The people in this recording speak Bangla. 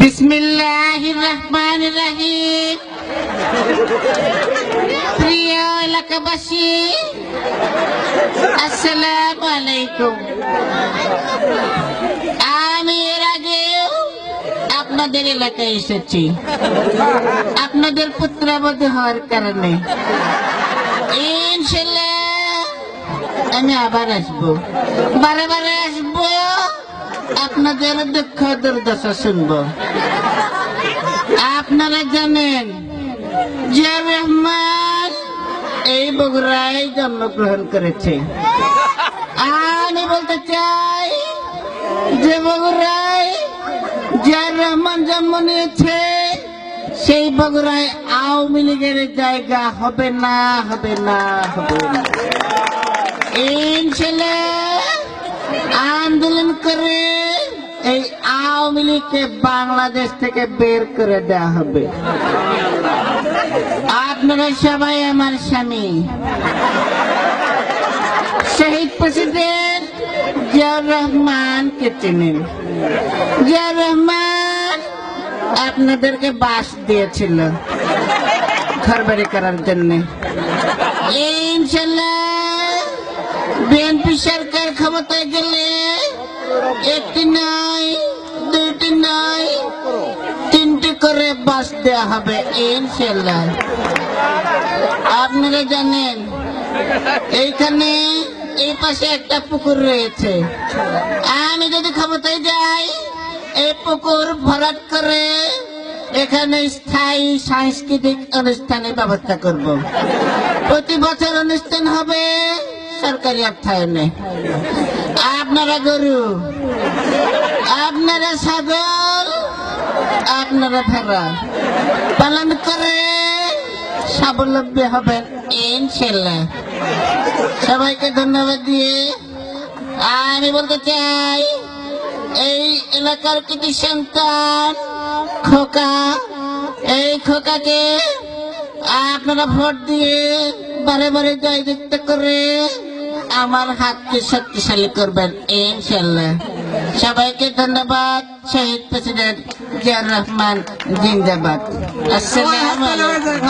বিসমিল্লাহির রহমানির রহিম। প্রিয় এলাকাবাসী, আসসালামু আলাইকুম। আমি এর আগেও আপনাদের এলাকায় এসেছি আপনাদের পুত্রবধূ হওয়ার কারণে। ইনশাআল্লাহ আমি আবার আসবো, বারে বারে আসবো, আপনাদের দুঃখ দুর্দশা শুনবো। আপনারা জানেন জিয়াউর রহমান এই বগুড়ায় জন্মগ্রহণ করেছে। আমি বলতে চাই যে বগুড়ায় জিয়াউর রহমান জন্ম নিয়েছে, সেই বগুড়ায় আওয়ামী লীগের জায়গা হবে না, হবে না, হবে না। ইনশাআল্লাহ আন্দোলন করে এই আওয়ামী লীগকে বাংলাদেশ থেকে বের করে দেওয়া হবে। আপনারা সবাই আমার স্বামী শহীদ প্রেসিডেন্ট জিয়াউর রহমানকে চেনেন। জিয়াউর রহমান আপনাদেরকে বাস দিয়েছিল ঘর বাড়ি করার জন্য। ইনশাআল্লাহ বিএনপি সরকার ক্ষমতায় গেলে একটি নয়, দুইটি নয়, তিনটি করে বাস দেওয়া হবে ইনশাআল্লাহ। আপনারা জানেন এইখানে এই পাশে একটা পুকুর রয়েছে। আমি যদি ক্ষমতায় যাই, এই পুকুর ভরাট করে এখানে স্থায়ী সাংস্কৃতিক অনুষ্ঠানের ব্যবস্থা করব। প্রতি বছর অনুষ্ঠান হবে সরকারি অর্থায়নে। আপনারা গরু, আপনারা ছাগল, আপনারা ভেড়া পালন করে স্বাবলম্বী হবেন ইনশাআল্লাহ। সবাইকে ধন্যবাদ দিয়ে আমি বলতে চাই, এই এলাকার কৃতি সন্তান খোকা, এই খোকাকে আপনারা ভোট দিয়ে বারে বারে জয়যুক্ত করে আমার হাতকে শক্তিশালী করবেন ইনশাআল্লাহ। সবাইকে ধন্যবাদ। শহীদ প্রেসিডেন্ট জিয়াউর রহমান জিন্দাবাদ। আসসালামু আলাইকুম।